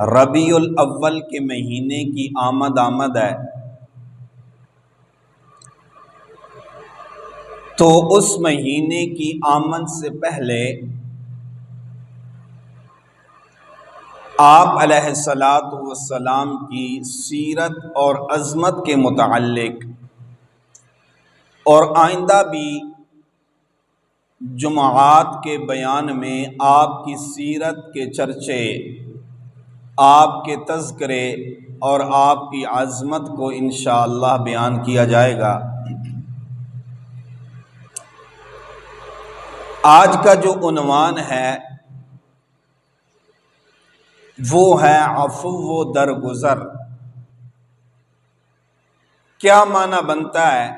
ربیع الاول کے مہینے کی آمد ہے، تو اس مہینے کی آمد سے پہلے آپ علیہ الصلاۃ والسلام کی سیرت اور عظمت کے متعلق اور آئندہ بھی جمعات کے بیان میں آپ کی سیرت کے چرچے، آپ کے تذکرے اور آپ کی عظمت کو انشاءاللہ بیان کیا جائے گا۔ آج کا جو عنوان ہے وہ ہے عفو و درگزر۔ کیا معنی بنتا ہے؟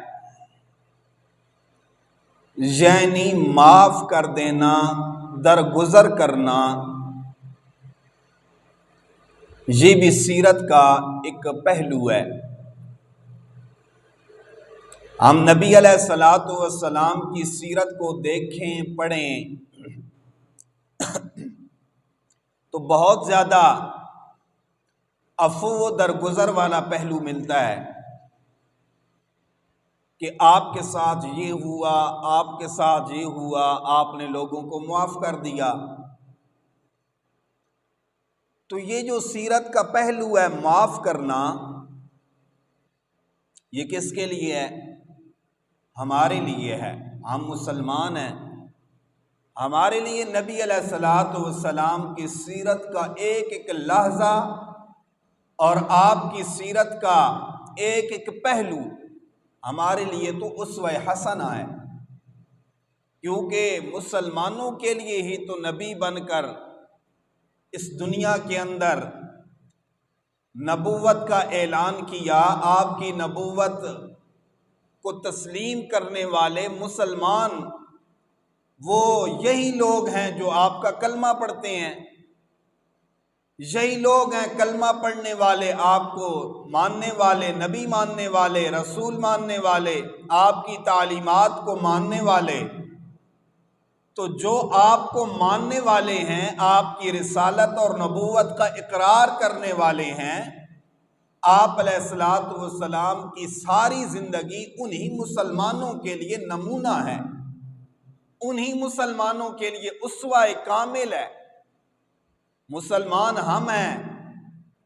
یعنی معاف کر دینا، درگزر کرنا۔ یہ بھی سیرت کا ایک پہلو ہے۔ ہم نبی علیہ الصلاۃ والسلام کی سیرت کو دیکھیں، پڑھیں تو بہت زیادہ عفو و درگزر والا پہلو ملتا ہے کہ آپ کے ساتھ یہ ہوا، آپ کے ساتھ یہ ہوا، آپ نے لوگوں کو معاف کر دیا۔ تو یہ جو سیرت کا پہلو ہے معاف کرنا، یہ کس کے لیے ہے؟ ہمارے لیے ہے۔ ہم مسلمان ہیں، ہمارے لیے نبی علیہ الصلاۃ والسلام کی سیرت کا ایک ایک لحظہ اور آپ کی سیرت کا ایک ایک پہلو ہمارے لیے تو اسوہ حسنہ ہے، کیونکہ مسلمانوں کے لیے ہی تو نبی بن کر اس دنیا کے اندر نبوت کا اعلان کیا۔ آپ کی نبوت کو تسلیم کرنے والے مسلمان وہ یہی لوگ ہیں جو آپ کا کلمہ پڑھتے ہیں، یہی لوگ ہیں کلمہ پڑھنے والے، آپ کو ماننے والے، نبی ماننے والے، رسول ماننے والے، آپ کی تعلیمات کو ماننے والے۔ تو جو آپ کو ماننے والے ہیں، آپ کی رسالت اور نبوت کا اقرار کرنے والے ہیں، آپ علیہ الصلاۃ والسلام کی ساری زندگی انہی مسلمانوں کے لیے نمونہ ہے، انہی مسلمانوں کے لیے اسوہ کامل ہے۔ مسلمان ہم ہیں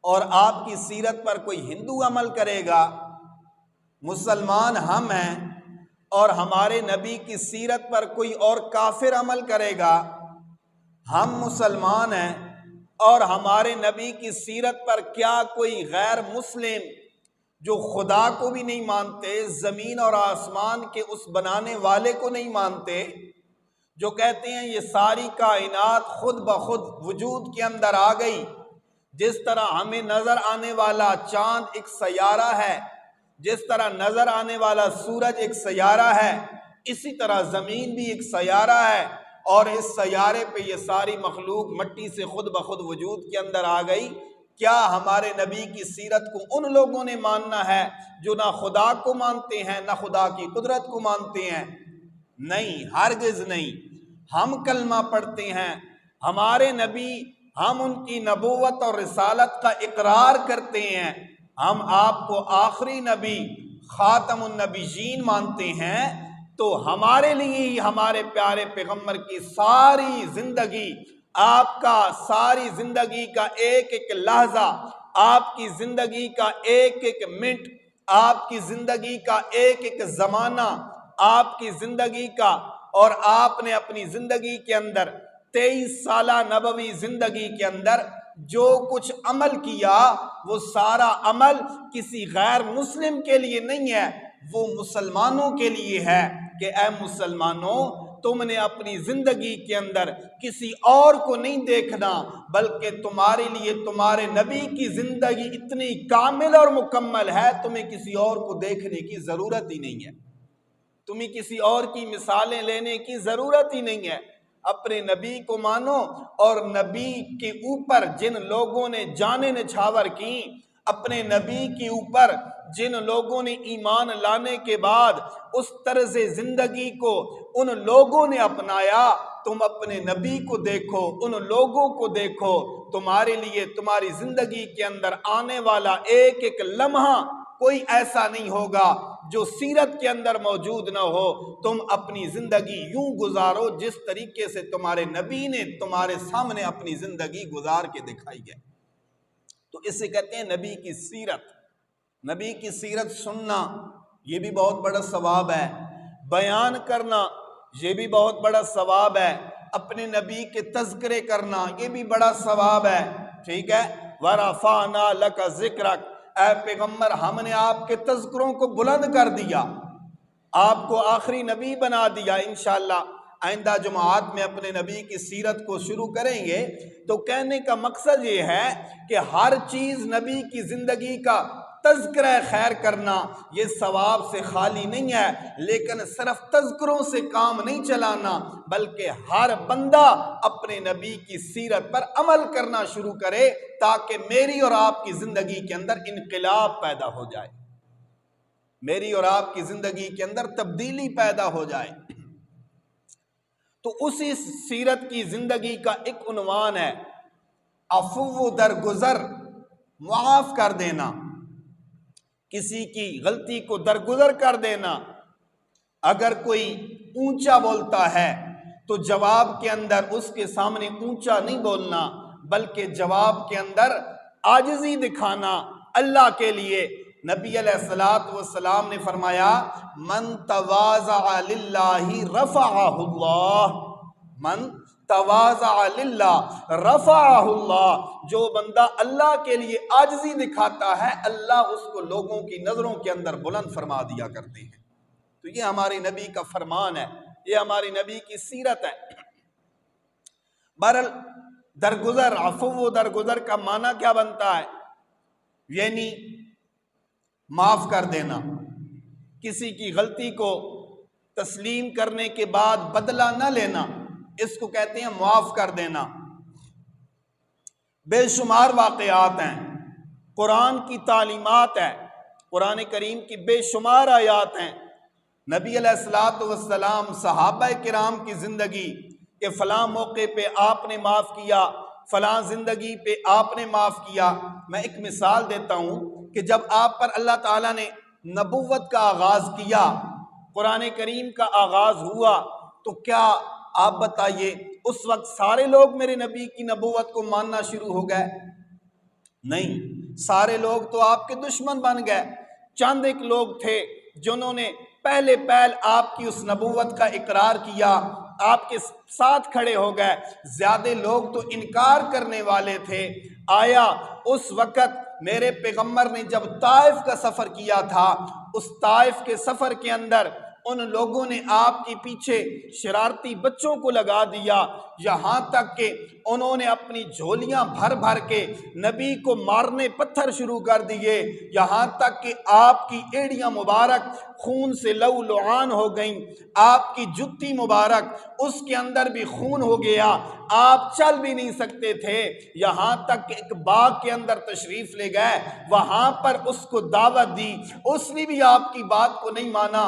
اور آپ کی سیرت پر کوئی ہندو عمل کرے گا، مسلمان ہم ہیں اور ہمارے نبی کی سیرت پر کوئی اور کافر عمل کرے گا۔ ہم مسلمان ہیں اور ہمارے نبی کی سیرت پر کیا کوئی غیر مسلم جو خدا کو بھی نہیں مانتے، زمین اور آسمان کے اس بنانے والے کو نہیں مانتے، جو کہتے ہیں یہ ساری کائنات خود بخود وجود کے اندر آ گئی، جس طرح ہمیں نظر آنے والا چاند ایک سیارہ ہے، جس طرح نظر آنے والا سورج ایک سیارہ ہے، اسی طرح زمین بھی ایک سیارہ ہے، اور اس سیارے پہ یہ ساری مخلوق مٹی سے خود بخود وجود کے اندر آ گئی۔ کیا ہمارے نبی کی سیرت کو ان لوگوں نے ماننا ہے جو نہ خدا کو مانتے ہیں نہ خدا کی قدرت کو مانتے ہیں؟ نہیں، ہرگز نہیں۔ ہم کلمہ پڑھتے ہیں، ہمارے نبی، ہم ان کی نبوت اور رسالت کا اقرار کرتے ہیں، ہم آپ کو آخری نبی، خاتم النبیین مانتے ہیں، تو ہمارے لیے ہی ہمارے پیارے پیغمبر کی ساری زندگی، آپ کا ساری زندگی کا ایک ایک لحظہ، آپ کی زندگی کا ایک ایک منٹ، آپ کی زندگی کا ایک ایک زمانہ، آپ کی زندگی کا، اور آپ نے اپنی زندگی کے اندر 23 سالہ نبوی زندگی کے اندر جو کچھ عمل کیا، وہ سارا عمل کسی غیر مسلم کے لیے نہیں ہے، وہ مسلمانوں کے لیے ہے کہ اے مسلمانوں، تم نے اپنی زندگی کے اندر کسی اور کو نہیں دیکھنا، بلکہ تمہارے لیے تمہارے نبی کی زندگی اتنی کامل اور مکمل ہے، تمہیں کسی اور کو دیکھنے کی ضرورت ہی نہیں ہے، تمہیں کسی اور کی مثالیں لینے کی ضرورت ہی نہیں ہے۔ اپنے نبی کو مانو، اور نبی کے اوپر جن لوگوں نے جانیں نچھاور کی، اپنے نبی کے اوپر جن لوگوں نے ایمان لانے کے بعد اس طرز زندگی کو ان لوگوں نے اپنایا، تم اپنے نبی کو دیکھو، ان لوگوں کو دیکھو، تمہارے لیے تمہاری زندگی کے اندر آنے والا ایک ایک لمحہ کوئی ایسا نہیں ہوگا جو سیرت کے اندر موجود نہ ہو۔ تم اپنی زندگی یوں گزارو جس طریقے سے تمہارے نبی نے تمہارے سامنے اپنی زندگی گزار کے دکھائی ہے۔ تو اسے کہتے ہیں نبی کی سیرت۔ نبی کی سیرت سننا یہ بھی بہت بڑا ثواب ہے، بیان کرنا یہ بھی بہت بڑا ثواب ہے، اپنے نبی کے تذکرے کرنا یہ بھی بڑا ثواب ہے، ٹھیک ہے۔ وَرَفَعْنَا لَكَ ذِكْرَكَ، اے پیغمبر ہم نے آپ کے تذکروں کو بلند کر دیا، آپ کو آخری نبی بنا دیا۔ انشاءاللہ آئندہ جمعات میں اپنے نبی کی سیرت کو شروع کریں گے۔ تو کہنے کا مقصد یہ ہے کہ ہر چیز نبی کی زندگی کا تذکرہ خیر کرنا یہ ثواب سے خالی نہیں ہے، لیکن صرف تذکروں سے کام نہیں چلانا، بلکہ ہر بندہ اپنے نبی کی سیرت پر عمل کرنا شروع کرے تاکہ میری اور آپ کی زندگی کے اندر انقلاب پیدا ہو جائے، میری اور آپ کی زندگی کے اندر تبدیلی پیدا ہو جائے۔ تو اسی سیرت کی زندگی کا ایک عنوان ہے عفو درگزر، معاف کر دینا، کسی کی غلطی کو درگزر کر دینا۔ اگر کوئی اونچا بولتا ہے تو جواب کے اندر اس کے سامنے اونچا نہیں بولنا، بلکہ جواب کے اندر عاجزی دکھانا اللہ کے لیے۔ نبی علیہ السلام نے فرمایا من تواضع للہ رفعہ اللہ، من تواضع للہ رفعہ اللہ، جو بندہ اللہ کے لیے عاجزی دکھاتا ہے اللہ اس کو لوگوں کی نظروں کے اندر بلند فرما دیا کرتے ہیں۔ تو یہ ہمارے نبی کا فرمان ہے، یہ ہماری نبی کی سیرت ہے۔ بہرحال درگزر، عفو درگزر کا معنی کیا بنتا ہے؟ یعنی معاف کر دینا، کسی کی غلطی کو تسلیم کرنے کے بعد بدلہ نہ لینا، اس کو کہتے ہیں معاف کر دینا۔ بے شمار واقعات ہیں، قرآن کی تعلیمات ہیں، قرآن کریم کی بے شمار آیات ہیں، نبی علیہ السلام صحابہ کرام کی زندگی کہ فلاں موقع پہ آپ نے معاف کیا، فلاں زندگی پہ آپ نے معاف کیا۔ میں ایک مثال دیتا ہوں کہ جب آپ پر اللہ تعالیٰ نے نبوت کا آغاز کیا، قرآن کریم کا آغاز ہوا، تو کیا آپ بتائیے اس وقت سارے لوگ میرے نبی کی نبوت کو ماننا شروع ہو گئے؟ نہیں، سارے لوگ تو آپ کے دشمن بن گئے۔ چند ایک لوگ تھے جنہوں نے پہلے آپ کی اس نبوت کا اقرار کیا، آپ کے ساتھ کھڑے ہو گئے، زیادہ لوگ تو انکار کرنے والے تھے۔ آیا اس وقت میرے پیغمبر نے جب طائف کا سفر کیا تھا، اس طائف کے سفر کے اندر ان لوگوں نے آپ کے پیچھے شرارتی بچوں کو لگا دیا، یہاں تک کہ انہوں نے اپنی جھولیاں بھر بھر کے نبی کو مارنے پتھر شروع کر دیے، یہاں تک کہ آپ کی ایڑیاں مبارک خون سے لعان ہو گئیں، آپ کی جتی مبارک اس کے اندر بھی خون ہو گیا، آپ چل بھی نہیں سکتے تھے، یہاں تک کہ ایک باغ کے اندر تشریف لے گئے، وہاں پر اس کو دعوت دی، اس نے بھی آپ کی بات کو نہیں مانا۔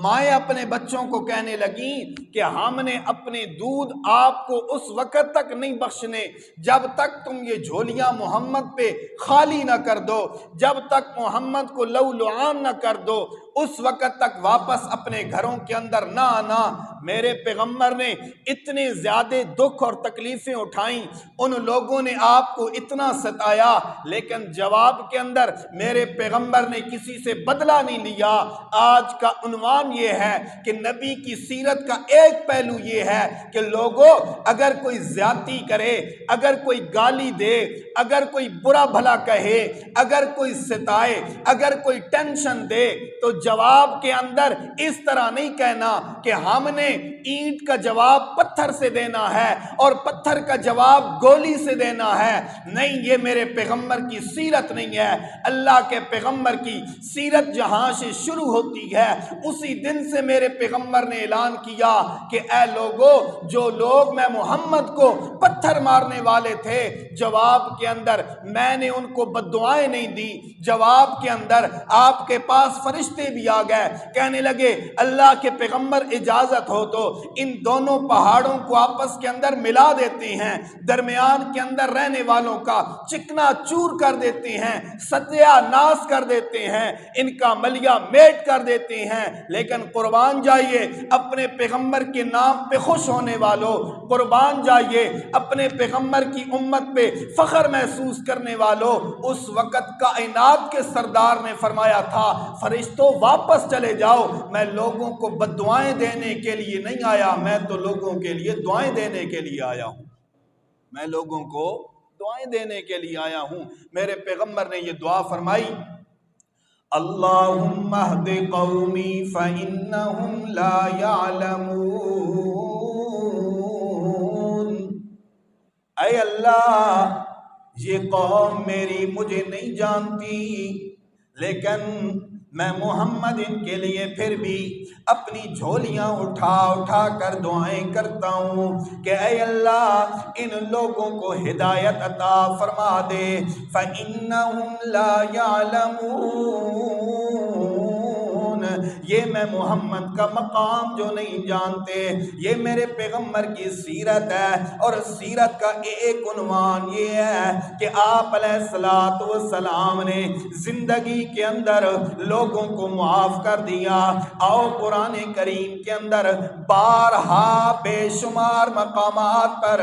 مائیں اپنے بچوں کو کہنے لگیں کہ ہم نے اپنے دودھ آپ کو اس وقت تک نہیں بخشنے جب تک تم یہ جھولیاں محمد پہ خالی نہ کر دو، جب تک محمد کو لعان نہ کر دو، اس وقت تک واپس اپنے گھروں کے اندر نہ آنا۔ میرے پیغمبر نے اتنے زیادہ دکھ اور تکلیفیں اٹھائیں، ان لوگوں نے آپ کو اتنا ستایا، لیکن جواب کے اندر میرے پیغمبر نے کسی سے بدلہ نہیں لیا۔ آج کا عنوان یہ ہے کہ نبی کی سیرت کا ایک پہلو یہ ہے کہ لوگوں اگر کوئی زیادتی کرے، اگر کوئی گالی دے، اگر کوئی برا بھلا کہے، اگر کوئی ستائے، اگر کوئی ٹینشن دے، تو جواب کے اندر اس طرح نہیں کہنا کہ ہم نے اینٹ کا جواب پتھر سے دینا ہے اور پتھر کا جواب گولی سے دینا ہے، نہیں، یہ میرے پیغمبر کی سیرت نہیں ہے۔ اللہ کے پیغمبر کی سیرت جہاں سے شروع ہوتی ہے اسی دن سے میرے پیغمبر نے اعلان کیا کہ اے لوگو، جو لوگ میں محمد کو پتھر مارنے والے تھے، جواب کے اندر میں نے ان کو بددعائیں نہیں دی، جواب کے اندر آپ کے پاس فرشتے بھی آ گئے، کہنے لگے اللہ کے پیغمبر اجازت ہو تو ان دونوں پہاڑوں کو آپس کے اندر ملا دیتے ہیں، درمیان کے اندر رہنے والوں کا چکنا چور کر دیتے ہیں، ستیہ ناس کر دیتے ہیں، ان کا ملیا میٹ کر دیتے ہیں۔ لیکن قربان جائیے اپنے پیغمبر کے نام پہ خوش ہونے والوں، قربان جائیے اپنے پیغمبر کی امت پہ فخر محسوس کرنے والوں، اس وقت کائنات کے سردار نے فرمایا تھا فرشتوں واپس چلے جاؤ، میں لوگوں کو بددعائیں دینے کے لیے نہیں آیا، میں تو لوگوں کے لیے دعائیں دینے کے لیے آیا ہوں، میں لوگوں کو دعائیں دینے کے لیے آیا ہوں۔ میرے پیغمبر نے یہ دعا فرمائی، اللہم اہد قومی فإنہم لا یعلمون، اے اللہ یہ قوم میری مجھے نہیں جانتی، لیکن میں محمد ان کے لیے پھر بھی اپنی جھولیاں اٹھا اٹھا کر دعائیں کرتا ہوں کہ اے اللہ ان لوگوں کو ہدایت عطا فرما دے۔ فَإِنَّهُمْ لَا يَعْلَمُونَ، یہ میں محمد کا مقام جو نہیں جانتے، یہ میرے پیغمبر کی سیرت ہے، اور سیرت کا ایک عنوان یہ ہے کہ آپ علیہ الصلوۃ والسلام نے زندگی کے اندر لوگوں کو معاف کر دیا۔ آؤ قرآن کریم کے اندر بارہا بے شمار مقامات پر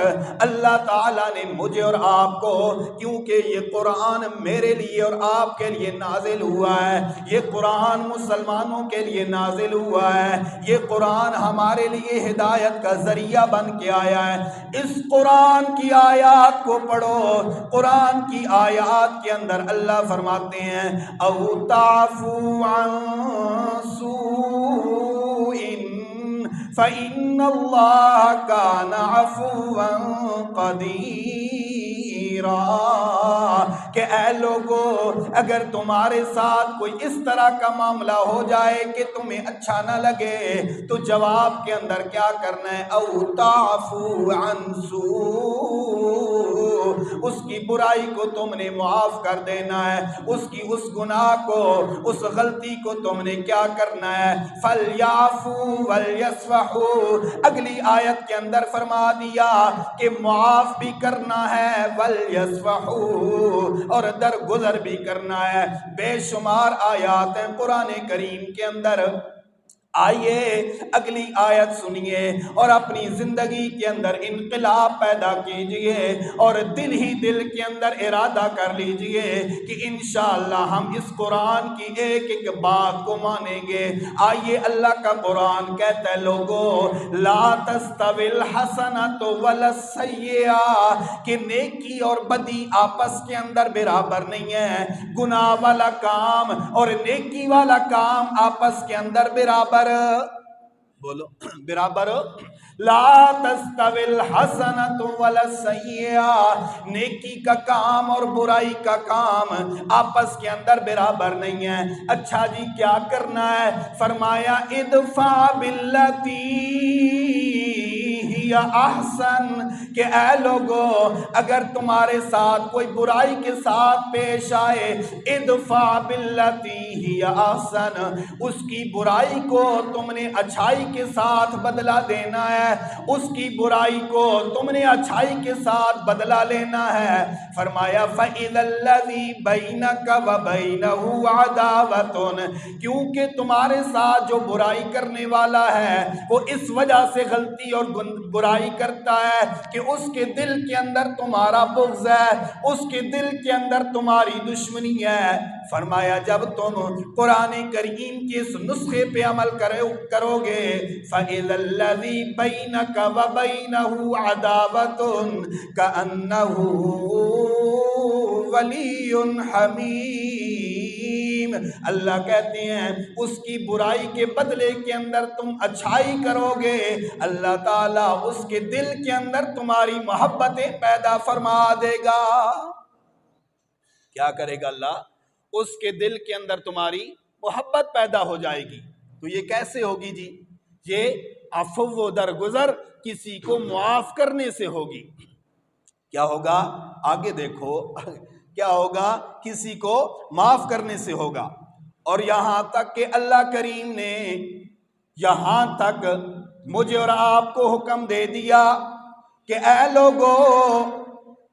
اللہ تعالیٰ نے مجھے اور آپ کو، کیونکہ یہ قرآن میرے لیے اور آپ کے لیے نازل ہوا ہے، یہ قرآن مسلمانوں کے لیے نازل ہوا ہے، یہ قرآن ہمارے لیے ہدایت کا ذریعہ بن کے آیا ہے۔ اس قرآن کی آیات کو پڑھو، قرآن کی آیات کے اندر اللہ فرماتے ہیں او تعفو عن سوء فإن اللہ کان عفوا قدیرا، کہ اے لوگو اگر تمہارے ساتھ کوئی اس طرح کا معاملہ ہو جائے کہ تمہیں اچھا نہ لگے تو جواب کے اندر کیا کرنا ہے، او تعفو عن سوء، اس کی برائی کو تم نے معاف کر دینا ہے، اس کی اس گناہ کو، اس غلطی کو تم نے کیا کرنا ہے، فَلْيَعْفُوا وَلْيَصْفَحُوا، اگلی آیت کے اندر فرما دیا کہ معاف بھی کرنا ہے، وَلْيَصْفَحُوا، اور درگزر بھی کرنا ہے۔ بے شمار آیات ہیں قرآن کریم کے اندر۔ آئیے اگلی آیت سنیے اور اپنی زندگی کے اندر انقلاب پیدا کیجئے اور دل ہی دل کے اندر ارادہ کر لیجئے کہ انشاءاللہ ہم اس قرآن کی ایک ایک بات کو مانیں گے۔ آئیے اللہ کا قرآن کہتا ہے لوگو لا تستوی الحسنۃ ولا السیئۃ، کہ نیکی اور بدی آپس کے اندر برابر نہیں ہے، گناہ والا کام اور نیکی والا کام آپس کے اندر برابر، بولو برابر، لا تستوی الحسنۃ ولا السیئۃ، نیکی کا کام اور برائی کا کام آپس کے اندر برابر نہیں ہے۔ اچھا جی کیا کرنا ہے؟ فرمایا ادفع باللتی ہی احسن، کہ اے لوگو اگر تمہارے ساتھ کوئی برائی کے ساتھ پیش آئے، ادفع باللتی ہی احسن، اس کی برائی کو تم نے اچھائی کے ساتھ بدلہ دینا ہے، اس کی برائی کو تم نے اچھائی کے ساتھ بدلہ لینا ہے۔ فرمایا فَإِذَا الَّذِي بَيْنَكَ وَبَيْنَهُ عَدَاوَةٌ، کیونکہ تمہارے ساتھ جو برائی کرنے والا ہے وہ اس وجہ سے غلطی اور برائی کرتا ہے کہ اس کے دل کے اندر تمہارا بغض ہے، اس کے دل کے اندر تمہاری دشمنی ہے۔ فرمایا جب تم قرآن کریم کے اس نسخے پہ عمل کرو گے فَإِذَا الَّذِي بَيْنَكَ وَبَيْنَهُ عَدَاوَةٌ كَأَنَّهُ وَلِيٌّ حَمِيمٌ، اللہ کہتے ہیں اس کی برائی کے بدلے کے اندر تم اچھائی کرو گے، اللہ تعالیٰ اس کے دل کے اندر تمہاری محبتیں پیدا فرما دے گا۔ کیا کرے گا اللہ؟ اس کے دل کے اندر تمہاری محبت پیدا ہو جائے گی۔ تو یہ کیسے ہوگی جی؟ یہ عفو و درگزر کسی کو معاف کرنے سے ہوگی۔ کیا ہوگا؟ آگے دیکھو کیا ہوگا؟ کسی کو معاف کرنے سے ہوگا۔ اور یہاں تک کہ اللہ کریم نے یہاں تک مجھے اور آپ کو حکم دے دیا کہ اے لوگو،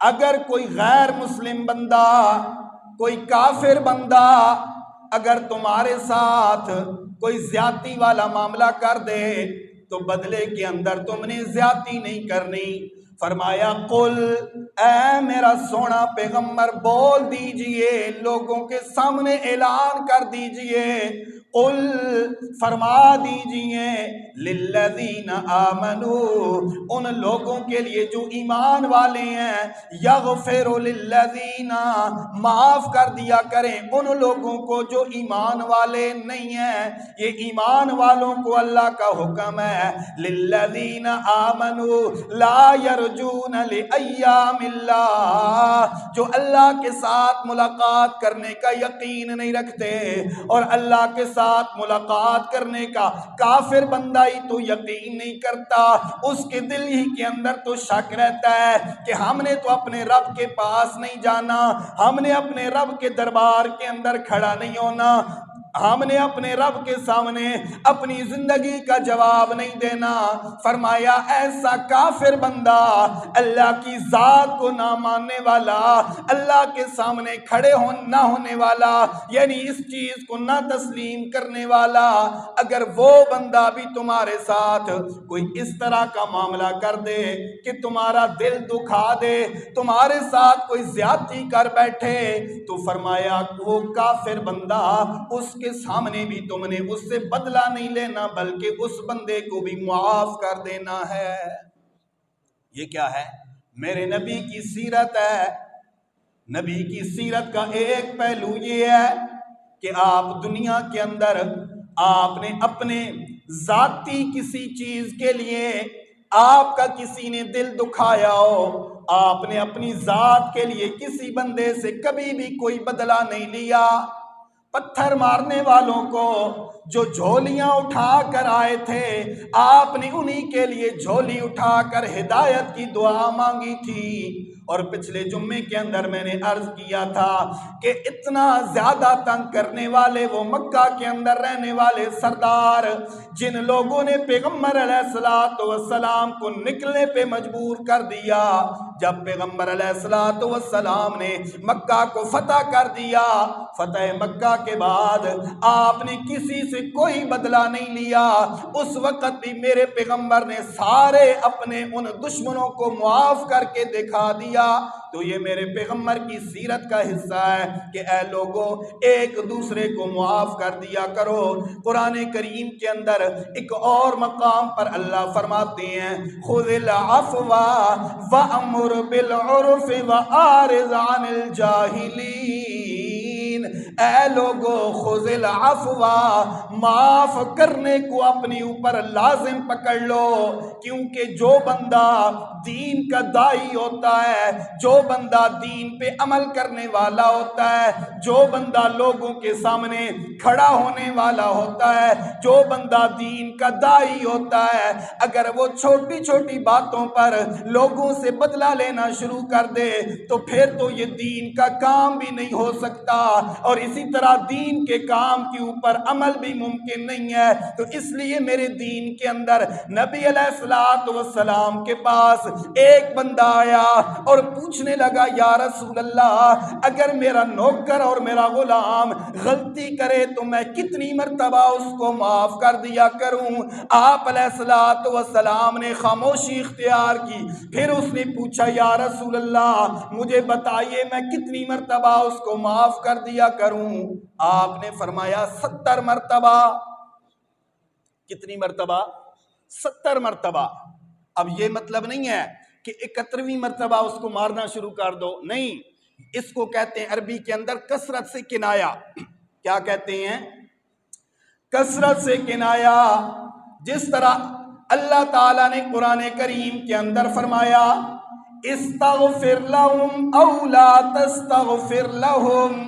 اگر کوئی غیر مسلم بندہ، کوئی کافر بندہ اگر تمہارے ساتھ کوئی زیادتی والا معاملہ کر دے تو بدلے کے اندر تم نے زیادتی نہیں کرنی۔ فرمایا قل، اے میرا سونا پیغمبر بول دیجئے، لوگوں کے سامنے اعلان کر دیجئے، قل فرما دیجئے، للذین آمنوا، ان لوگوں کے لیے جو ایمان والے ہیں، یغفر للذین، معاف کر دیا کریں ان لوگوں کو جو ایمان والے نہیں ہیں۔ یہ ایمان والوں کو اللہ کا حکم ہے، للذین آمنوا لا یرجون لایام اللہ، جو اللہ کے ساتھ ملاقات کرنے کا یقین نہیں رکھتے، اور اللہ کے ساتھ ملاقات کرنے کا کافر بندہ ہی تو یقین نہیں کرتا، اس کے دل ہی کے اندر تو شک رہتا ہے کہ ہم نے تو اپنے رب کے پاس نہیں جانا، ہم نے اپنے رب کے دربار کے اندر کھڑا نہیں ہونا، ہم نے اپنے رب کے سامنے اپنی زندگی کا جواب نہیں دینا۔ فرمایا ایسا کافر بندہ، اللہ کی ذات کو نہ ماننے والا، اللہ کے سامنے کھڑے نہ ہونے والا، یعنی اس چیز کو نہ تسلیم کرنے والا، اگر وہ بندہ بھی تمہارے ساتھ کوئی اس طرح کا معاملہ کر دے کہ تمہارا دل دکھا دے، تمہارے ساتھ کوئی زیادتی کر بیٹھے، تو فرمایا وہ کافر بندہ، اس کے سامنے بھی تم نے اس سے بدلہ نہیں لینا، بلکہ اس بندے کو بھی معاف کر دینا ہے۔ یہ کیا ہے؟ میرے نبی کی سیرت ہے۔ نبی کی سیرت کا ایک پہلو یہ ہے کہ آپ دنیا کے اندر آپ نے اپنے ذاتی کسی چیز کے لیے آپ کا کسی نے دل دکھایا ہو، آپ نے اپنی ذات کے لیے کسی بندے سے کبھی بھی کوئی بدلہ نہیں لیا۔ پتھر مارنے والوں کو جو جھولیاں اٹھا کر آئے تھے، آپ نے انہی کے لیے جھولی اٹھا کر ہدایت کی دعا مانگی تھی۔ اور پچھلے جمعے کے اندر میں نے عرض کیا تھا کہ اتنا زیادہ تنگ کرنے والے وہ مکہ کے اندر رہنے والے سردار، جن لوگوں نے پیغمبر علیہ السلام کو نکلنے پہ مجبور کر دیا، جب پیغمبر علیہ السلام نے مکہ کو فتح کر دیا، فتح مکہ کے بعد آپ نے کسی سے کوئی بدلہ نہیں لیا، اس وقت بھی میرے پیغمبر نے سارے اپنے ان دشمنوں کو معاف کر کے دکھا دیا۔ تو یہ میرے پیغمبر کی سیرت کا حصہ ہے کہ اے لوگوں، ایک دوسرے کو معاف کر دیا کرو۔ قرآن کریم کے اندر ایک اور مقام پر اللہ فرماتے ہیں، خذ العفو وامر بالعرف واعرض عن الجاہلین، اے لوگو خذ العفو، معاف کرنے کو اپنی اوپر لازم پکڑ لو، کیونکہ جو بندہ دین کا داعی ہوتا ہے، جو بندہ دین پہ عمل کرنے والا ہوتا ہے، جو بندہ لوگوں کے سامنے کھڑا ہونے والا ہوتا ہے، جو بندہ دین کا داعی ہوتا ہے، اگر وہ چھوٹی چھوٹی باتوں پر لوگوں سے بدلہ لینا شروع کر دے تو پھر تو یہ دین کا کام بھی نہیں ہو سکتا، اور اسی طرح دین کے کام کے اوپر عمل بھی ممکن نہیں ہے۔ تو اس لیے میرے دین کے اندر نبی علیہ السلام کے پاس ایک بندہ آیا اور پوچھنے لگا، یا رسول اللہ، اگر میرا نوکر اور میرا غلام غلطی کرے تو میں کتنی مرتبہ اس کو معاف کر دیا کروں؟ آپ علیہ السلام نے خاموشی اختیار کی، پھر اس نے پوچھا، یا رسول اللہ مجھے بتائیے میں کتنی مرتبہ اس کو معاف کر دیا کروں؟ آپ نے فرمایا 70 مرتبہ۔ کتنی مرتبہ؟ 70 مرتبہ۔ اب یہ مطلب نہیں ہے کہ 71ویں مرتبہ اس کو مارنا شروع کر دو، نہیں، اس کو کہتے ہیں عربی کے اندر کثرت سے کنایا۔ کیا کہتے ہیں؟ کثرت سے کنایا، جس طرح اللہ تعالیٰ نے قرآن کریم کے اندر فرمایا استغفر لہم او لا تستغفر لہم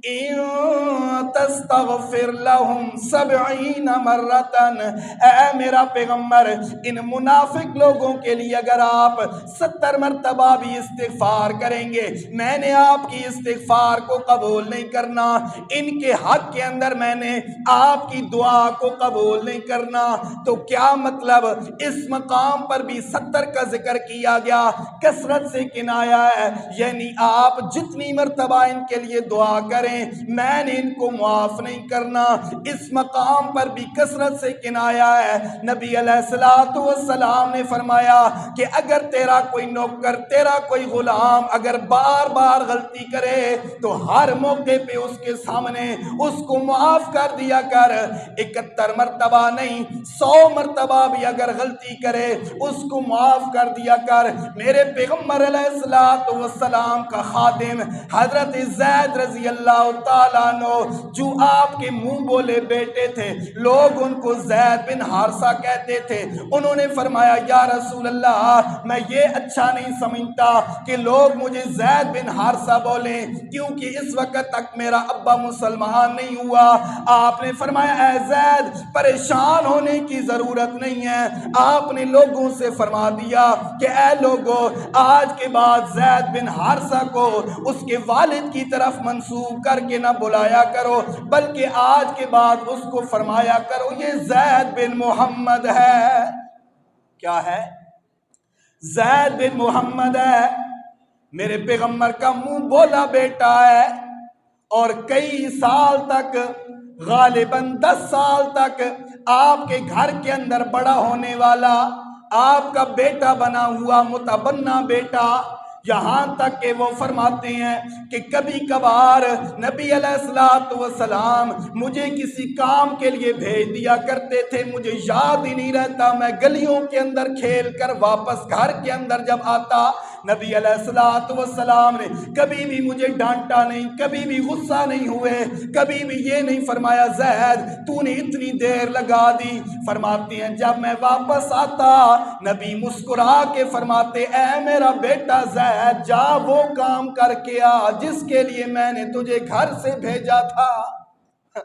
ان تستغفر لہم 70 مرتن، اے میرا پیغمبر ان منافق لوگوں کے لیے اگر آپ 70 مرتبہ بھی استغفار کریں گے میں نے آپ کی استغفار کو قبول نہیں کرنا، ان کے حق کے اندر میں نے آپ کی دعا کو قبول نہیں کرنا۔ تو کیا مطلب؟ اس مقام پر بھی 70 کا ذکر کیا گیا، کثرت سے کنایا ہے، یعنی آپ جتنی مرتبہ ان کے لیے دعا کریں میں نے ان کو معاف نہیں کرنا۔ اس مقام پر بھی کثرت سے کنایا ہے۔ نبی علیہ السلام نے فرمایا کہ اگر تیرا کوئی نوکر، تیرا کوئی غلام اگر بار بار غلطی کرے تو ہر موقع پہ اس کے سامنے اس کو معاف کر دیا کر، 71 مرتبہ نہیں 100 مرتبہ بھی اگر غلطی کرے اس کو معاف کر دیا کر۔ میرے پیغمبر علیہ السلام کا خادم حضرت زید رضی اللہ تعالیٰ عنہ جو آپ کے منہ بولے بیٹے تھے، لوگ ان کو زید بن حارثہ کہتے تھے، انہوں نے فرمایا یا رسول اللہ میں یہ اچھا نہیں سمجھتا کہ لوگ مجھے زید بن حارثہ بولیں، کیونکہ اس وقت تک میرا ابا مسلمان نہیں ہوا۔ آپ نے فرمایا اے زید پریشان ہونے کی ضرورت نہیں ہے۔ آپ نے لوگوں سے فرما دیا کہ اے لوگوں آج کے بعد زید بن حارثہ کو اس کے والد کی طرف منسوب کر کے نہ بلایا کرو، بلکہ آج کے بعد اس کو فرمایا کرو یہ زید بن محمد ہے۔ کیا ہے؟ زید بن محمد ہے، میرے پیغمبر کا منہ بولا بیٹا ہے، اور کئی سال تک غالباً 10 سال تک آپ کے گھر کے اندر بڑا ہونے والا، آپ کا بیٹا بنا ہوا متبنہ بیٹا، یہاں تک کہ وہ فرماتے ہیں کہ کبھی کبھار نبی علیہ السلام مجھے کسی کام کے لیے بھیج دیا کرتے تھے، مجھے یاد ہی نہیں رہتا، میں گلیوں کے اندر کھیل کر واپس گھر کے اندر جب آتا نبی علیہ السلام نے کبھی بھی مجھے ڈانٹا نہیں، کبھی بھی غصہ نہیں ہوئے، کبھی بھی یہ نہیں فرمایا زید تو نے اتنی دیر لگا دی۔ فرماتے ہیں جب میں واپس آتا نبی مسکرا کے فرماتے اے میرا بیٹا زید جا وہ کام کر کے آ جس کے لیے میں نے تجھے گھر سے بھیجا تھا۔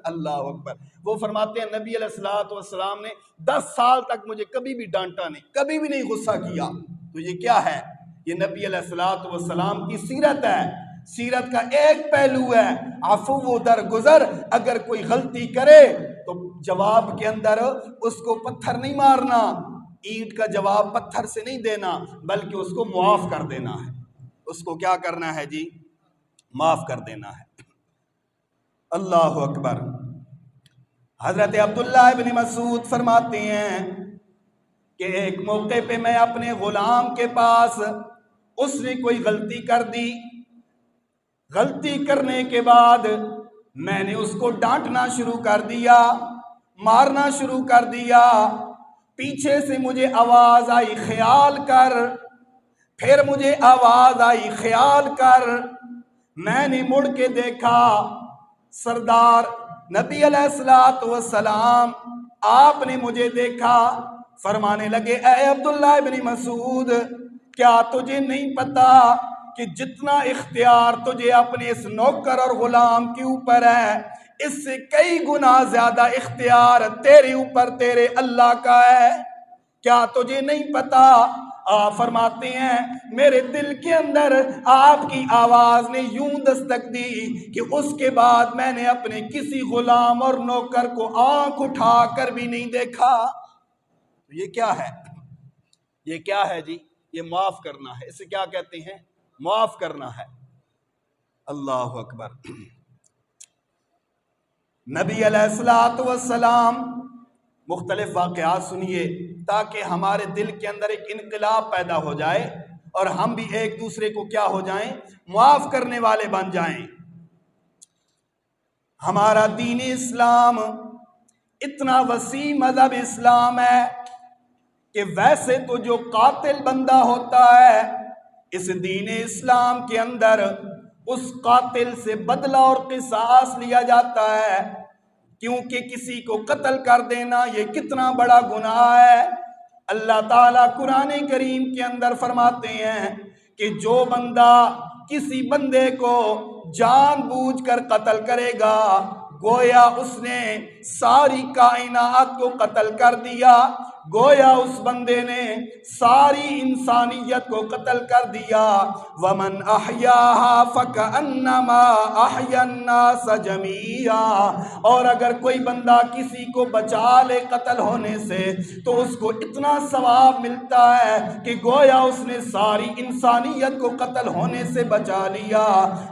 اللہ اکبر۔ وہ فرماتے ہیں نبی علیہ السلام نے 10 سال تک مجھے کبھی بھی ڈانٹا نہیں، کبھی بھی نہیں غصہ کیا۔ تو یہ کیا ہے؟ یہ نبی علیہ السلام کی سیرت ہے۔ سیرت کا ایک پہلو ہے عفو و درگزر، اگر کوئی غلطی کرے تو جواب کے اندر اس کو پتھر نہیں مارنا، اینٹ کا جواب پتھر سے نہیں دینا، بلکہ اس کو معاف کر دینا ہے۔ اس کو کیا کرنا ہے جی؟ معاف کر دینا ہے۔ اللہ اکبر۔ حضرت عبداللہ ابن مسعود فرماتے ہیں کہ ایک موقع پہ میں اپنے غلام کے پاس، اس نے کوئی غلطی کر دی، غلطی کرنے کے بعد میں نے اس کو ڈانٹنا شروع کر دیا، مارنا شروع کر دیا، پیچھے سے مجھے آواز آئی خیال کر، پھر مجھے آواز آئی خیال کر، میں نے مڑ کے دیکھا سردار نبی علیہ السلام آپ نے مجھے دیکھا، فرمانے لگے اے عبداللہ ابن مسعود کیا تجھے نہیں پتا کہ جتنا اختیار تجھے اپنے اس نوکر اور غلام کے اوپر ہے اس سے کئی گنا زیادہ اختیار تیرے اوپر تیرے اللہ کا ہے؟ کیا تجھے نہیں پتا؟ آپ فرماتے ہیں میرے دل کے اندر آپ کی آواز نے یوں دستک دی کہ اس کے بعد میں نے اپنے کسی غلام اور نوکر کو آنکھ اٹھا کر بھی نہیں دیکھا۔ یہ کیا ہے؟ یہ کیا ہے جی؟ یہ معاف کرنا ہے۔ اسے کیا کہتے ہیں؟ معاف کرنا ہے۔ اللہ اکبر۔ نبی علیہ السلام مختلف واقعات سنیے تاکہ ہمارے دل کے اندر ایک انقلاب پیدا ہو جائے اور ہم بھی ایک دوسرے کو کیا ہو جائیں؟ معاف کرنے والے بن جائیں۔ ہمارا دین اسلام اتنا وسیع مذہب اسلام ہے کہ ویسے تو جو قاتل بندہ ہوتا ہے اس دین اسلام کے اندر اس قاتل سے بدلہ اور قصاص لیا جاتا ہے، کیونکہ کسی کو قتل کر دینا یہ کتنا بڑا گناہ ہے۔ اللہ تعالیٰ قرآن کریم کے اندر فرماتے ہیں کہ جو بندہ کسی بندے کو جان بوجھ کر قتل کرے گا گویا اس نے ساری کائنات کو قتل کر دیا، گویا اس بندے نے ساری انسانیت کو قتل کر دیا۔ وَمَنْ أَحْيَاهَا فَكَأَنَّمَا أَحْيَا النَّاسَ جَمِيعًا، اور اگر کوئی بندہ کسی کو بچا لے قتل ہونے سے تو اس کو اتنا ثواب ملتا ہے کہ گویا اس نے ساری انسانیت کو قتل ہونے سے بچا لیا۔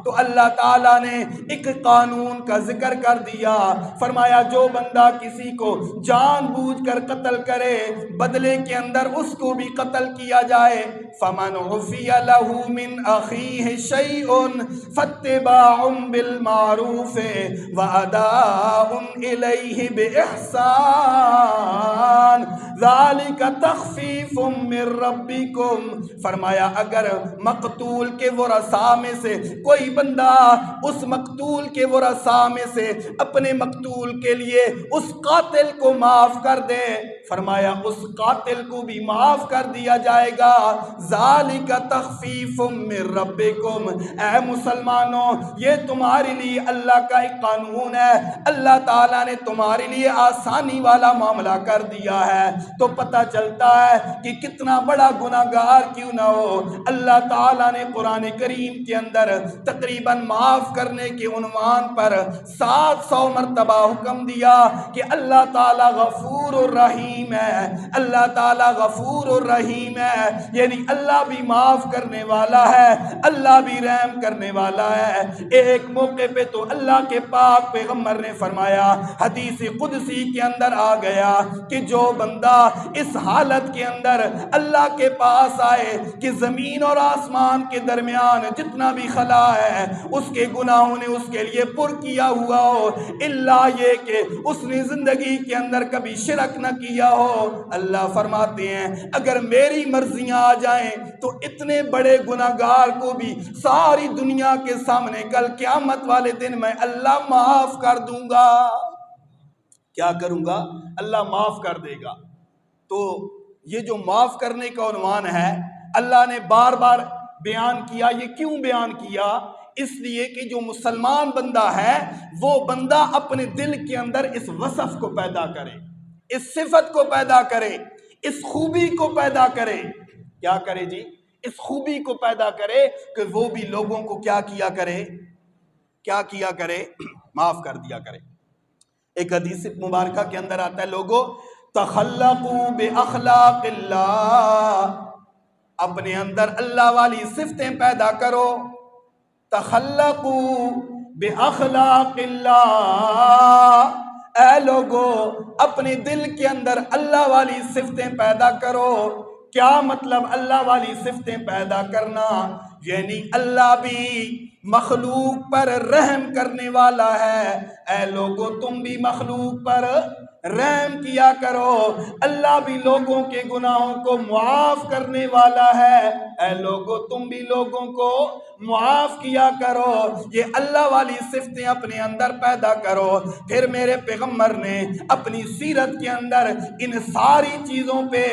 تو اللہ تعالیٰ نے ایک قانون کا ذکر کر دیا، فرمایا جو بندہ کسی کو جان بوجھ کر قتل کرے بدلے کے اندر اس کو بھی قتل کیا جائے۔ فَمَنْ عُفِيَ لَهُ مِنْ أَخِيهِ شَيْءٌ فَاتِّبَاعٌ بِالْمَعْرُوفِ وَأَدَاءٌ إِلَيْهِ بِإِحْسَانٍ ذَلِكَ تَخْفِيفٌ مِّن رَّبِّكُمْ، فرمایا اگر مقتول کے ورثاء میں سے کوئی بندہ اس مقتول کے ورثاء میں سے اپنے مقتول کے لیے اس قاتل کو معاف کر دے، فرمایا اس قاتل کو بھی معاف کر دیا جائے گا۔ ذالک تخفیف من ربکم، اے مسلمانوں یہ تمہارے لیے اللہ کا ایک قانون ہے، اللہ تعالیٰ نے تمہارے لیے آسانی والا معاملہ کر دیا ہے۔ تو پتہ چلتا ہے کہ کتنا بڑا گناہگار کیوں نہ ہو، اللہ تعالیٰ نے قرآن کریم کے اندر تقریباً معاف کرنے کے عنوان پر 700 مرتبہ حکم دیا کہ اللہ تعالیٰ غفور الرحیم ہے، اللہ تعالیٰ غفور الرحیم ہے، یعنی اللہ بھی معاف کرنے والا ہے، اللہ بھی رحم کرنے والا ہے۔ ایک موقع پہ تو اللہ کے پاک پیغمبر نے فرمایا، حدیث قدسی کے اندر آ گیا کہ جو بندہ اس حالت کے اندر اللہ کے پاس آئے کہ زمین اور آسمان کے درمیان جتنا بھی خلا ہے اس کے گناہوں نے اس کے لیے پر کیا ہوا ہو، اللہ یہ کہ اس نے زندگی کے اندر کبھی شرک نہ کیا ہو، اللہ فرماتے ہیں اگر میری مرضیاں آ جائیں تو اتنے بڑے گناہگار کو بھی ساری دنیا کے سامنے کل قیامت والے دن میں اللہ معاف کر دوں گا۔ کیا کروں گا؟ اللہ معاف کر دے گا۔ تو یہ جو معاف کرنے کا عنوان ہے اللہ نے بار بار بیان کیا۔ یہ کیوں بیان کیا؟ اس لیے کہ جو مسلمان بندہ ہے وہ بندہ اپنے دل کے اندر اس وصف کو پیدا کرے، اس صفت کو پیدا کرے، اس خوبی کو پیدا کرے۔ کیا کرے جی؟ اس خوبی کو پیدا کرے کہ وہ بھی لوگوں کو کیا کیا کرے؟ کیا کیا کرے؟ معاف کر دیا کرے۔ ایک حدیث مبارکہ کے اندر آتا ہے لوگوں تخلقوا باخلاق اللہ، اپنے اندر اللہ والی صفتیں پیدا کرو۔ تخلقوا باخلاق اللہ، اے لوگو اپنے دل کے اندر اللہ والی صفتیں پیدا کرو۔ کیا مطلب اللہ والی صفتیں پیدا کرنا؟ یعنی اللہ بھی مخلوق پر رحم کرنے والا ہے، اے لوگو تم بھی مخلوق پر رحم کیا کرو۔ اللہ بھی لوگوں کے گناہوں کو معاف کرنے والا ہے، اے لوگو تم بھی لوگوں کو معاف کیا کرو۔ یہ اللہ والی صفتیں اپنے اندر پیدا کرو۔ پھر میرے پیغمبر نے اپنی سیرت کے اندر ان ساری چیزوں پہ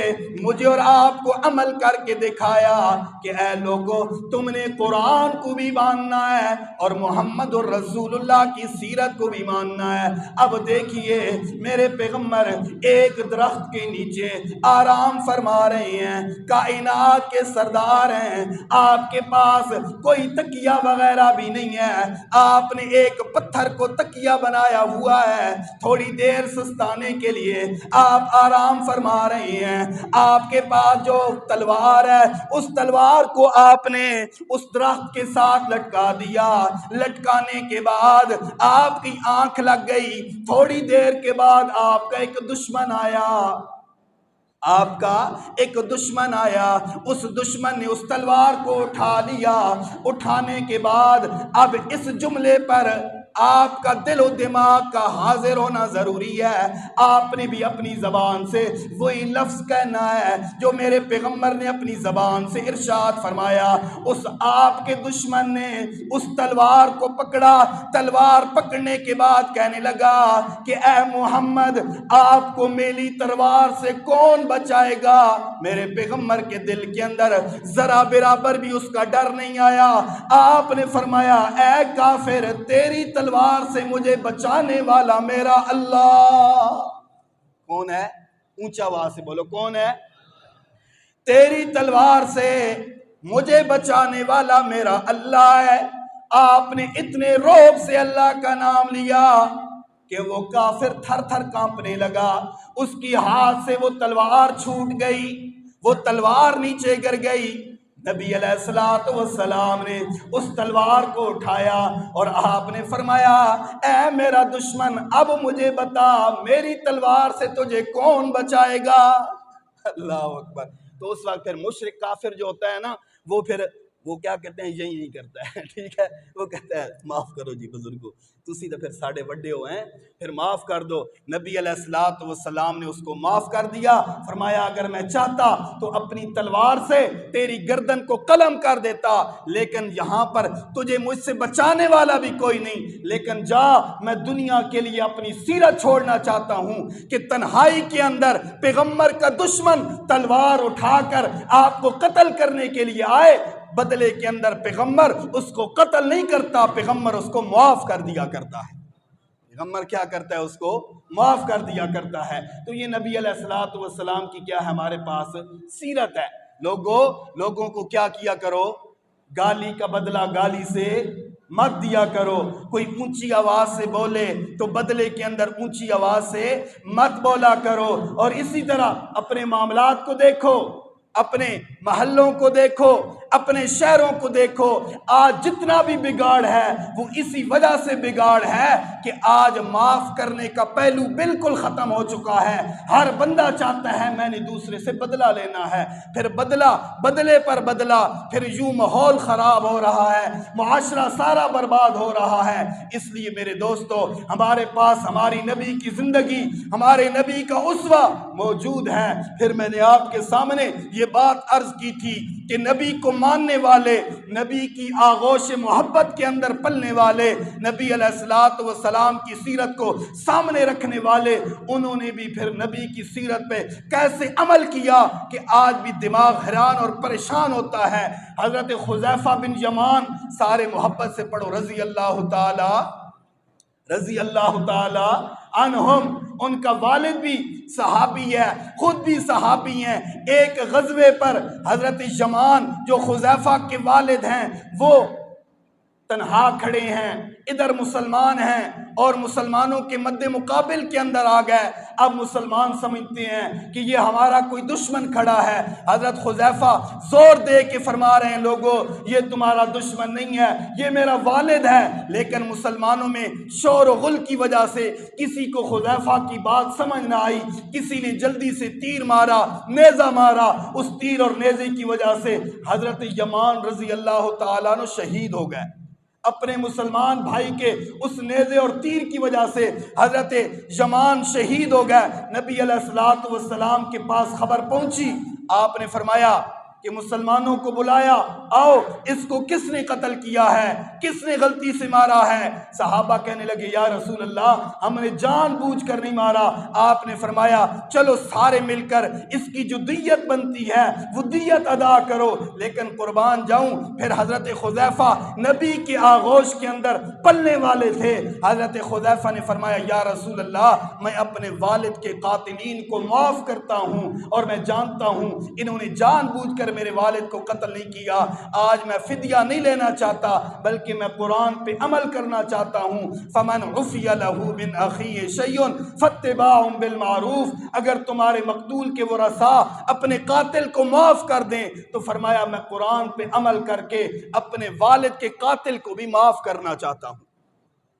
مجھے اور آپ کو عمل کر کے دکھایا کہ اے لوگو تم نے قرآن کو بھی ماننا ہے اور محمد الرسول اللہ کی سیرت کو بھی ماننا ہے۔ اب دیکھیے میرے پیغمبر ایک درخت کے نیچے آرام فرما رہے ہیں، کائنات کے سردار ہیں، آپ کے پاس کوئی تکیہ وغیرہ بھی نہیں ہے، آپ نے ایک پتھر کو تکیہ بنایا ہوا ہے، تھوڑی دیر سستانے کے لیے آپ آرام فرما رہے ہیں۔ آپ کے پاس جو تلوار ہے اس تلوار کو آپ نے اس درخت کے ساتھ لٹکا دیا، لٹکانے کے بعد آپ کی آنکھ لگ گئی، تھوڑی دیر کے بعد آپ کا ایک دشمن آیا، آپ کا ایک دشمن آیا، اس دشمن نے اس تلوار کو اٹھا لیا، اٹھانے کے بعد اب اس جملے پر آپ کا دل و دماغ کا حاضر ہونا ضروری ہے. آپ نے بھی اپنی زبان سے وہی لفظ کہنا ہے جو میرے پیغمبر نے اپنی زبان سے ارشاد فرمایا. اس آپ کے دشمن نے اس تلوار کو پکڑا، تلوار پکڑنے کے بعد کہنے لگا کہ اے محمد آپ کو میری تلوار سے کون بچائے گا؟ میرے پیغمبر کے دل کے اندر ذرا برابر بھی اس کا ڈر نہیں آیا. آپ نے فرمایا اے کافر تیری تلوار سے مجھے بچانے والا میرا اللہ. کون ہے؟ اونچا آواز سے بولو کون ہے؟ تیری تلوار سے مجھے بچانے والا میرا اللہ ہے. آپ نے اتنے روب سے اللہ کا نام لیا کہ وہ کافر تھر تھر کانپنے لگا. اس کی ہاتھ سے وہ تلوار چھوٹ گئی، وہ تلوار نیچے گر گئی. نبی علیہ السلام نے اس تلوار کو اٹھایا اور آپ نے فرمایا اے میرا دشمن اب مجھے بتا میری تلوار سے تجھے کون بچائے گا؟ اللہ اکبر. تو اس وقت پھر مشرک کافر جو ہوتا ہے نا وہ کیا کہتے ہیں، یہی کرتا ہے. ٹھیک ہے، وہ کہتا ہے معاف کرو جی بزرگو، تسی تو پھر ساڑھے بڑے ہو ہیں، پھر معاف کر دو. نبی علیہ السلام نے اس کو معاف کر دیا. فرمایا اگر میں چاہتا تو اپنی تلوار سے تیری گردن کو قلم کر دیتا، لیکن یہاں پر تجھے مجھ سے بچانے والا بھی کوئی نہیں. لیکن جا، میں دنیا کے لیے اپنی سیرت چھوڑنا چاہتا ہوں کہ تنہائی کے اندر پیغمبر کا دشمن تلوار اٹھا کر آپ کو قتل کرنے کے لیے آئے، بدلے کے اندر پیغمبر اس کو قتل نہیں کرتا، پیغمبر اس کو معاف کر دیا کرتا ہے. پیغمبر کیا کرتا ہے؟ اس کو معاف کر دیا کرتا ہے. تو یہ نبی علیہ السلام کی کیا ہے ہمارے پاس سیرت ہے. لوگوں کو کیا کیا کرو؟ گالی کا بدلہ گالی سے مت دیا کرو. کوئی اونچی آواز سے بولے تو بدلے کے اندر اونچی آواز سے مت بولا کرو. اور اسی طرح اپنے معاملات کو دیکھو، اپنے محلوں کو دیکھو، اپنے شہروں کو دیکھو. آج جتنا بھی بگاڑ ہے وہ اسی وجہ سے بگاڑ ہے کہ آج معاف کرنے کا پہلو بالکل ختم ہو چکا ہے. ہر بندہ چاہتا ہے میں نے دوسرے سے بدلہ لینا ہے، پھر بدلے پر بدلہ، پھر یوں ماحول خراب ہو رہا ہے، معاشرہ سارا برباد ہو رہا ہے. اس لیے میرے دوستو ہمارے پاس ہماری نبی کی زندگی، ہمارے نبی کا اسوہ موجود ہے. پھر میں نے آپ کے سامنے یہ بات عرض کی تھی کہ نبی کو ماننے والے، نبی کی آغوش محبت کے اندر پلنے والے، نبی علیہ السلام کی سیرت کو سامنے رکھنے والے، انہوں نے بھی پھر نبی کی سیرت پہ کیسے عمل کیا کہ آج بھی دماغ حیران اور پریشان ہوتا ہے. حضرت حذیفہ بن یمان، سارے محبت سے پڑھو رضی اللہ تعالی عنہم. ان کا والد بھی صحابی ہے، خود بھی صحابی ہیں. ایک غزوے پر حضرت یمان جو حذیفہ کے والد ہیں وہ تنہا کھڑے ہیں، ادھر مسلمان ہیں اور مسلمانوں کے مد مقابل کے اندر آ گئے. اب مسلمان سمجھتے ہیں کہ یہ ہمارا کوئی دشمن کھڑا ہے. حضرت حذیفہ زور دے کے فرما رہے ہیں لوگوں یہ تمہارا دشمن نہیں ہے، یہ میرا والد ہے. لیکن مسلمانوں میں شور و غل کی وجہ سے کسی کو حذیفہ کی بات سمجھ نہ آئی، کسی نے جلدی سے تیر مارا، نیزہ مارا. اس تیر اور نیزے کی وجہ سے حضرت یمان رضی اللہ تعالیٰ عنہ شہید ہو گئے. اپنے مسلمان بھائی کے اس نیزے اور تیر کی وجہ سے حضرت یمان شہید ہو گئے. نبی علیہ السلام کے پاس خبر پہنچی. آپ نے فرمایا کہ مسلمانوں کو بلایا، آؤ اس کو کس نے قتل کیا ہے، کس نے غلطی سے مارا ہے؟ صحابہ کہنے لگے یا رسول اللہ ہم نے جان بوجھ کر نہیں مارا. آپ نے فرمایا چلو سارے مل کر اس کی جو دیت بنتی ہے وہ دیت ادا کرو. لیکن قربان جاؤں پھر حضرت حذیفہ نبی کے آغوش کے اندر پلنے والے تھے. حضرت حذیفہ نے فرمایا یا رسول اللہ میں اپنے والد کے قاتلین کو معاف کرتا ہوں اور میں جانتا ہوں انہوں نے جان بوجھ کر میرے والد کو قتل نہیں کیا. آج میں فدیہ نہیں لینا چاہتا بلکہ میں قرآن پہ عمل کرنا چاہتا ہوں. فمن عفی لہ من اخیہ شیء فاتباع بالمعروف. اگر تمہارے مقتول کے ورثاء اپنے قاتل کو معاف کر دیں تو فرمایا میں قرآن پہ عمل کر کے اپنے والد کے قاتل کو بھی معاف کرنا چاہتا ہوں.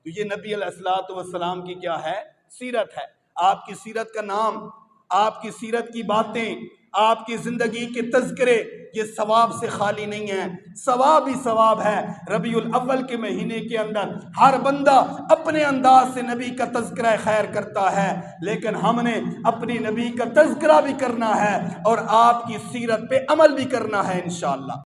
تو یہ نبی علیہ السلام کی کیا ہے؟ سیرت ہے. آپ کی سیرت کا نام، آپ کی سیرت کی باتیں آپ کی زندگی کے تذکرے یہ ثواب سے خالی نہیں ہیں، ثواب ہی ثواب ہے۔ ربیع الاول کے مہینے کے اندر ہر بندہ اپنے انداز سے نبی کا تذکرہ خیر کرتا ہے، لیکن ہم نے اپنی نبی کا تذکرہ بھی کرنا ہے اور آپ کی سیرت پہ عمل بھی کرنا ہے انشاءاللہ۔